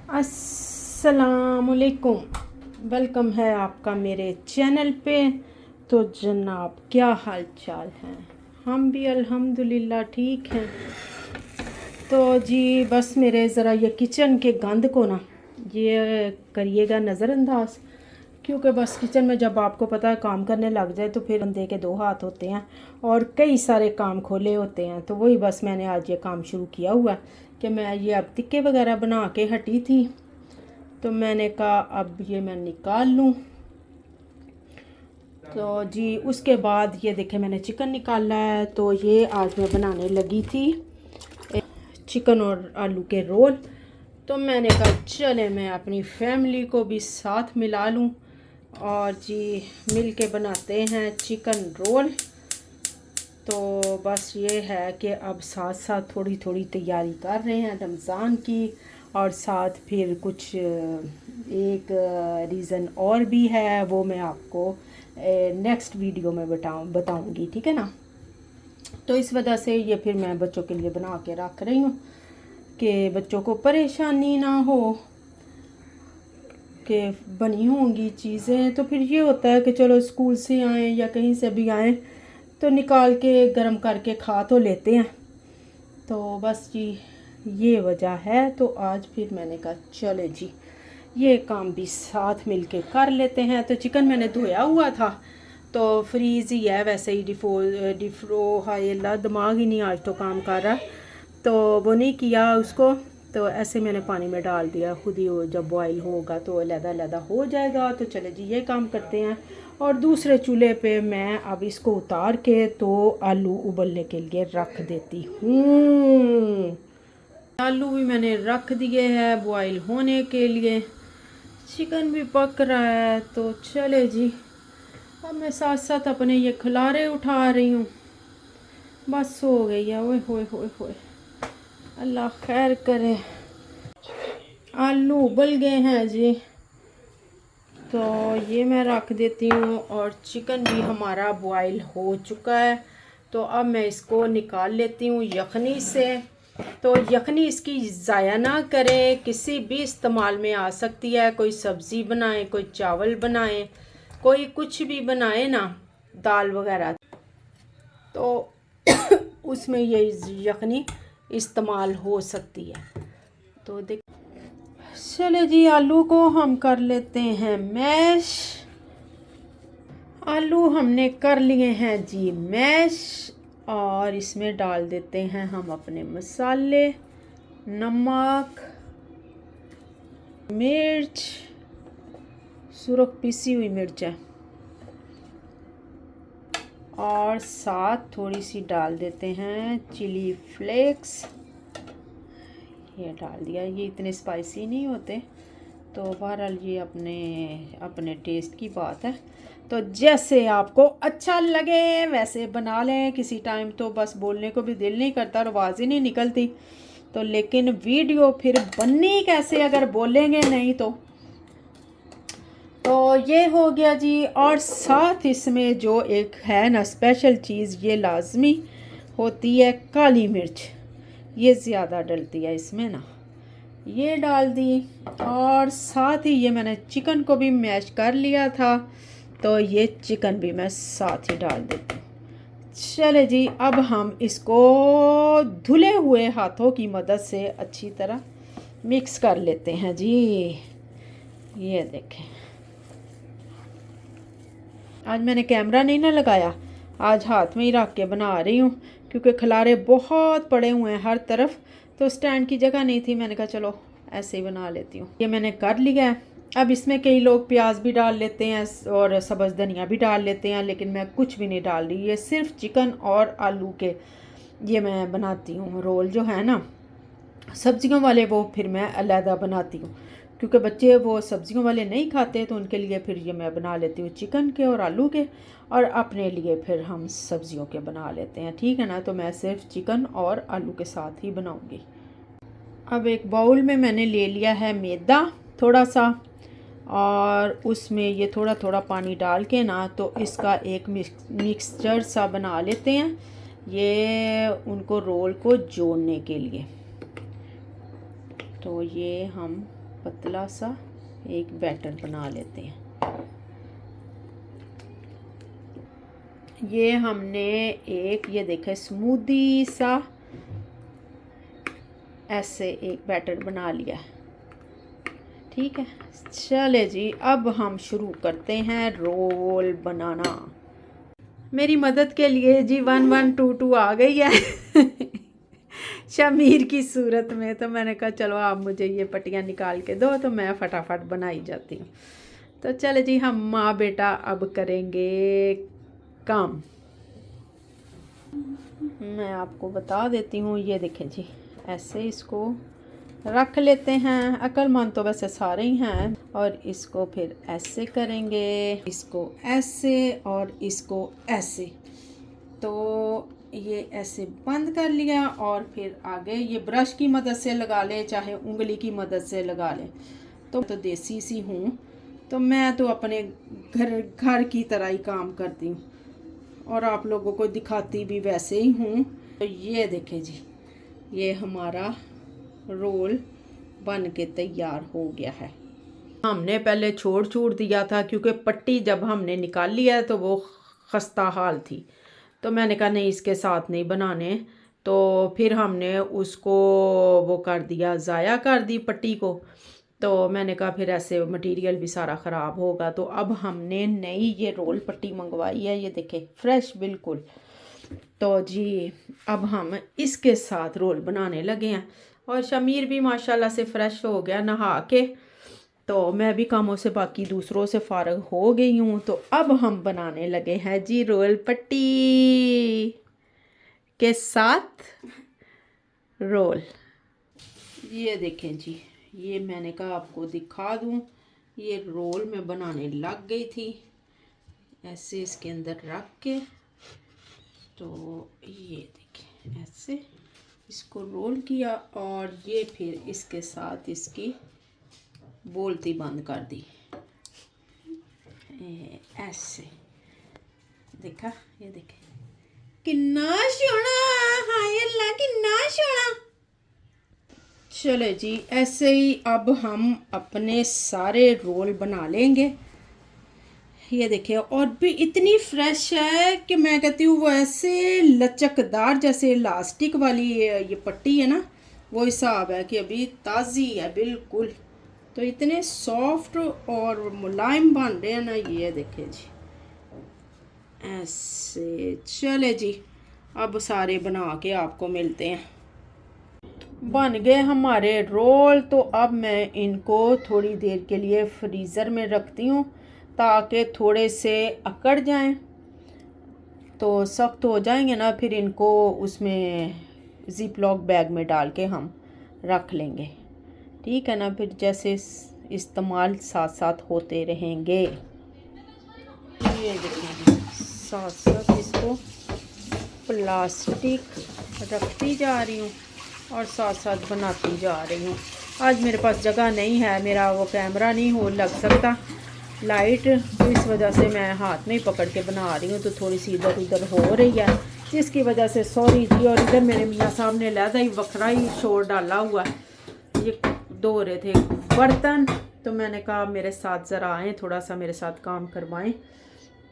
अस्सलामुअलैकुम। वेलकम है आपका मेरे चैनल पे। तो जनाब, क्या हाल चाल हैं? हम भी अल्हम्दुलिल्लाह ठीक हैं। तो जी बस मेरे ज़रा ये किचन के गंद को ना ये करिएगा नज़रअंदाज, क्योंकि बस किचन में जब आपको पता है काम करने लग जाए तो फिर बंदे के दो हाथ होते हैं और कई सारे काम खोले होते हैं। तो वही बस मैंने आज ये काम शुरू किया हुआ कि मैं ये अब टिक्के वगैरह बना के हटी थी, तो मैंने कहा अब ये मैं निकाल लूँ। तो जी उसके बाद ये देखे मैंने चिकन निकाला है। तो ये आज मैं बनाने लगी थी चिकन और आलू के रोल। तो मैंने कहा चले मैं अपनी फैमिली को भी साथ मिला लूँ और जी मिल के बनाते हैं चिकन रोल। तो बस ये है कि अब साथ साथ थोड़ी थोड़ी तैयारी कर रहे हैं रमज़ान की, और साथ फिर कुछ एक रीज़न और भी है, वो मैं आपको नेक्स्ट वीडियो में बताऊंगी, ठीक है ना। तो इस वजह से ये फिर मैं बच्चों के लिए बना के रख रही हूँ कि बच्चों को परेशानी ना हो कि बनी होंगी चीज़ें। तो फिर ये होता है कि चलो स्कूल से आएँ या कहीं से भी आएँ तो निकाल के गरम करके खा तो लेते हैं। तो बस जी ये वजह है। तो आज फिर मैंने कहा चले जी ये काम भी साथ मिलके कर लेते हैं। तो चिकन मैंने धोया हुआ था तो फ्रीज़ ही है, वैसे ही डिफ्रो हाय अल्लाह दिमाग ही नहीं आज तो काम कर रहा, तो वो नहीं किया उसको। तो ऐसे मैंने पानी में डाल दिया, खुद ही जब बॉईल होगा तो अलग-अलग हो जाएगा। तो चले जी ये काम करते हैं। और दूसरे चूल्हे पे मैं अब इसको उतार के तो आलू उबलने के लिए रख देती हूँ। आलू भी मैंने रख दिए हैं बॉईल होने के लिए, चिकन भी पक रहा है। तो चले जी अब मैं साथ साथ अपने ये खिलारे उठा रही हूँ। बस हो गई है। ओए होए होए होए, अल्लाह खैर करे। आलू उबल गए हैं जी, तो ये मैं रख देती हूँ। और चिकन भी हमारा बॉईल हो चुका है। तो अब मैं इसको निकाल लेती हूँ यखनी से। तो यखनी इसकी ज़ाया ना करें, किसी भी इस्तेमाल में आ सकती है। कोई सब्ज़ी बनाए, कोई चावल बनाए, कोई कुछ भी बनाए ना, दाल वगैरह, तो उसमें ये यखनी इस्तेमाल हो सकती है। तो देख चले जी आलू को हम कर लेते हैं मैश। आलू हमने कर लिए हैं जी मैश, और इसमें डाल देते हैं हम अपने मसाले, नमक, मिर्च, सुरख पिसी हुई मिर्च है, और साथ थोड़ी सी डाल देते हैं चिली फ्लेक्स। ये डाल दिया। ये इतने स्पाइसी नहीं होते, तो बहरहाल ये अपने अपने टेस्ट की बात है। तो जैसे आपको अच्छा लगे वैसे बना लें। किसी टाइम तो बस बोलने को भी दिल नहीं करता और आवाज़ ही नहीं निकलती, तो लेकिन वीडियो फिर बननी कैसे अगर बोलेंगे नहीं तो ये हो गया जी। और साथ इसमें जो एक है ना स्पेशल चीज़, ये लाजमी होती है काली मिर्च। ये ज़्यादा डलती है इसमें ना, ये डाल दी। और साथ ही ये मैंने चिकन को भी मैश कर लिया था, तो ये चिकन भी मैं साथ ही डाल देती हूँ। चले जी अब हम इसको धुले हुए हाथों की मदद से अच्छी तरह मिक्स कर लेते हैं जी। ये देखें, आज मैंने कैमरा नहीं ना लगाया, आज हाथ में ही रख के बना रही हूँ, क्योंकि खलारे बहुत पड़े हुए हैं हर तरफ, तो स्टैंड की जगह नहीं थी। मैंने कहा चलो ऐसे ही बना लेती हूँ। ये मैंने कर लिया है। अब इसमें कई लोग प्याज भी डाल लेते हैं और सब्ज़ धनिया भी डाल लेते हैं, लेकिन मैं कुछ भी नहीं डाल रही। ये सिर्फ चिकन और आलू के ये मैं बनाती हूँ रोल जो है ना सब्जियों वाले, वो फिर मैं अलहदा बनाती हूँ, क्योंकि बच्चे वो सब्जियों वाले नहीं खाते, तो उनके लिए फिर ये मैं बना लेती हूँ चिकन के और आलू के, और अपने लिए फिर हम सब्जियों के बना लेते हैं, ठीक है ना। तो मैं सिर्फ चिकन और आलू के साथ ही बनाऊँगी। अब एक बाउल में मैंने ले लिया है मैदा थोड़ा सा, और उसमें ये थोड़ा थोड़ा पानी डाल के ना तो इसका एक मिक्सचर सा बना लेते हैं, ये उनको रोल को जोड़ने के लिए। तो ये हम पतला सा एक बैटर बना लेते हैं। ये हमने एक ये देखे स्मूदी सा ऐसे एक बैटर बना लिया, ठीक है। चले जी, अब हम शुरू करते हैं रोल बनाना। मेरी मदद के लिए जी 1122 आ गई है शमीर की सूरत में। तो मैंने कहा चलो आप मुझे ये पट्टियाँ निकाल के दो तो मैं फटाफट बनाई जाती हूँ। तो चले जी, हम माँ बेटा अब करेंगे काम। मैं आपको बता देती हूँ, ये देखें जी, ऐसे इसको रख लेते हैं। अक्लमंद तो वैसे सारे ही हैं। और इसको फिर ऐसे करेंगे, इसको ऐसे और इसको ऐसे। तो ये ऐसे बंद कर लिया और फिर आगे ये ब्रश की मदद से लगा ले चाहे उंगली की मदद से लगा ले। तो देसी सी हूँ तो मैं तो अपने घर की तरह ही काम करती हूँ और आप लोगों को दिखाती भी वैसे ही हूँ। तो ये देखें जी, ये हमारा रोल बन के तैयार हो गया है। हमने पहले छोड़ दिया था क्योंकि पट्टी जब हमने निकाल लिया तो वो खस्ता हाल थी। तो मैंने कहा नहीं, इसके साथ नहीं बनाने। तो फिर हमने उसको वो कर दिया, ज़ाया कर दी पट्टी को। तो मैंने कहा फिर ऐसे मटेरियल भी सारा ख़राब होगा। तो अब हमने नई ये रोल पट्टी मंगवाई है, ये देखें फ्रेश बिल्कुल। तो जी अब हम इसके साथ रोल बनाने लगे हैं। और शमीर भी माशाल्लाह से फ़्रेश हो गया नहा के। तो मैं भी कामों से बाकी दूसरों से फ़ारग हो गई हूँ। तो अब हम बनाने लगे हैं जी रोल पट्टी के साथ रोल। ये देखें जी, ये मैंने कहा आपको दिखा दूँ, ये रोल मैं बनाने लग गई थी ऐसे इसके अंदर रख के। तो ये देखें ऐसे इसको रोल किया और ये फिर इसके साथ इसकी बोलती बंद कर दी ऐसे। देखा, ये देखें कितना सोना, हाय अल्लाह कितना सोना। चले जी, ऐसे ही अब हम अपने सारे रोल बना लेंगे। ये देखिए, और भी इतनी फ्रेश है कि मैं कहती हूँ वो ऐसे लचकदार जैसे इलास्टिक वाली ये पट्टी है ना, वो हिसाब है कि अभी ताज़ी है बिल्कुल। तो इतने सॉफ्ट और मुलायम बन रहे हैं ना, ये देखिए जी ऐसे। चले जी, अब सारे बना के आपको मिलते हैं। बन गए हमारे रोल। तो अब मैं इनको थोड़ी देर के लिए फ्रीज़र में रखती हूँ ताकि थोड़े से अकड़ जाएं। तो सख्त हो जाएंगे ना, फिर इनको उसमें ज़िप लॉक बैग में डाल के हम रख लेंगे, ठीक है ना। फिर जैसे इस्तेमाल साथ साथ होते रहेंगे। ये देखिए, साथ साथ इसको प्लास्टिक रखती जा रही हूँ और साथ साथ बनाती जा रही हूँ। आज मेरे पास जगह नहीं है, मेरा वो कैमरा नहीं हो लग सकता लाइट, तो इस वजह से मैं हाथ में ही पकड़ के बना रही हूँ। तो थोड़ी सी इधर उधर हो रही है, जिसकी वजह से सॉरी जी। और इधर मेरे मियाँ साहब ने लहदा ही वखरा ही शोर डाला हुआ है, ये धो रहे थे बर्तन। तो मैंने कहा मेरे साथ ज़रा आएँ, थोड़ा सा मेरे साथ काम करवाएं।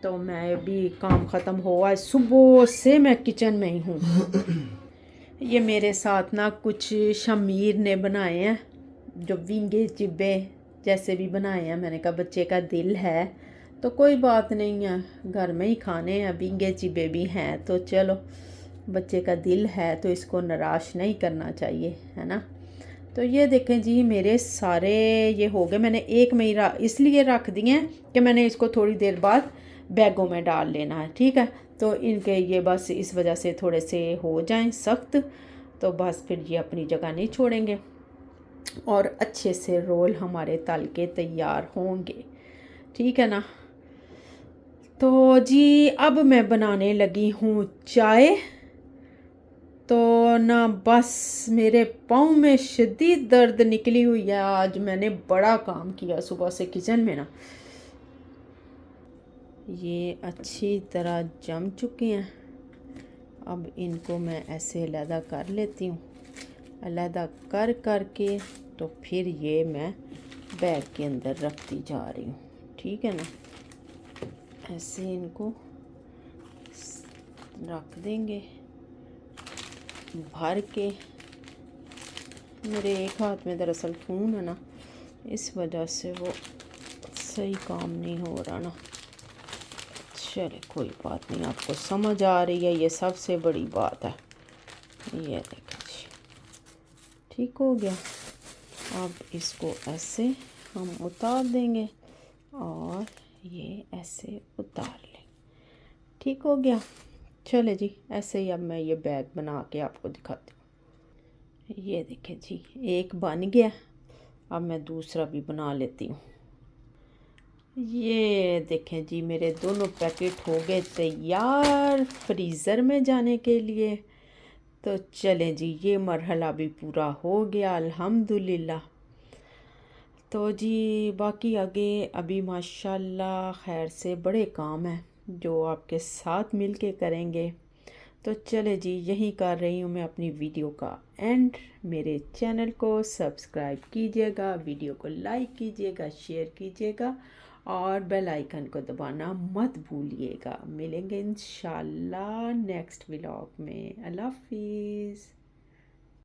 तो मैं भी काम ख़त्म हुआ, सुबह से मैं किचन में ही हूँ। ये मेरे साथ ना कुछ शमीर ने बनाए हैं, जो विंगे चिब्बे जैसे भी बनाए हैं। मैंने कहा बच्चे का दिल है तो कोई बात नहीं है, घर में ही खाने हैं, विंगे चिब्बे भी हैं तो चलो, बच्चे का दिल है तो इसको निराश नहीं करना चाहिए, है ना। तो ये देखें जी, मेरे सारे ये हो गए। मैंने एक में ही इसलिए रख दिए हैं कि मैंने इसको थोड़ी देर बाद बैगों में डाल लेना है, ठीक है। तो इनके ये बस इस वजह से थोड़े से हो जाएं सख्त, तो बस फिर ये अपनी जगह नहीं छोड़ेंगे और अच्छे से रोल हमारे तल के तैयार होंगे, ठीक है ना। तो जी अब मैं बनाने लगी हूँ चाय। तो ना बस मेरे पाँव में शदीद दर्द निकली हुई है। आज मैंने बड़ा काम किया सुबह से किचन में ना। ये अच्छी तरह जम चुके हैं। अब इनको मैं ऐसे अलहदा कर लेती हूँ, अलहदा कर करके तो फिर ये मैं बैग के अंदर रखती जा रही हूँ, ठीक है ना। ऐसे इनको रख देंगे भर के। मेरे एक हाथ में दरअसल फ़ोन है ना, इस वजह से वो सही काम नहीं हो रहा ना। चले कोई बात नहीं, आपको समझ आ रही है, ये सबसे बड़ी बात है। ये देखें जी, ठीक हो गया। अब इसको ऐसे हम उतार देंगे और ये ऐसे उतार लें, ठीक हो गया। चले जी, ऐसे ही अब मैं ये बैग बना के आपको दिखाती हूँ। ये देखें जी, एक बन गया। अब मैं दूसरा भी बना लेती हूँ। ये देखें जी, मेरे दोनों पैकेट हो गए तैयार फ्रीज़र में जाने के लिए। तो चलें जी, ये मरहला भी पूरा हो गया अल्हम्दुलिल्लाह। तो जी बाकी आगे अभी माशाल्लाह खैर से बड़े काम हैं जो आपके साथ मिल के करेंगे। तो चले जी, यही कर रही हूँ मैं अपनी वीडियो का एंड। मेरे चैनल को सब्सक्राइब कीजिएगा, वीडियो को लाइक कीजिएगा, शेयर कीजिएगा और बेल आइकन को दबाना मत भूलिएगा। मिलेंगे इंशाल्लाह नेक्स्ट व्लॉग में। अल्लाह हाफिज़।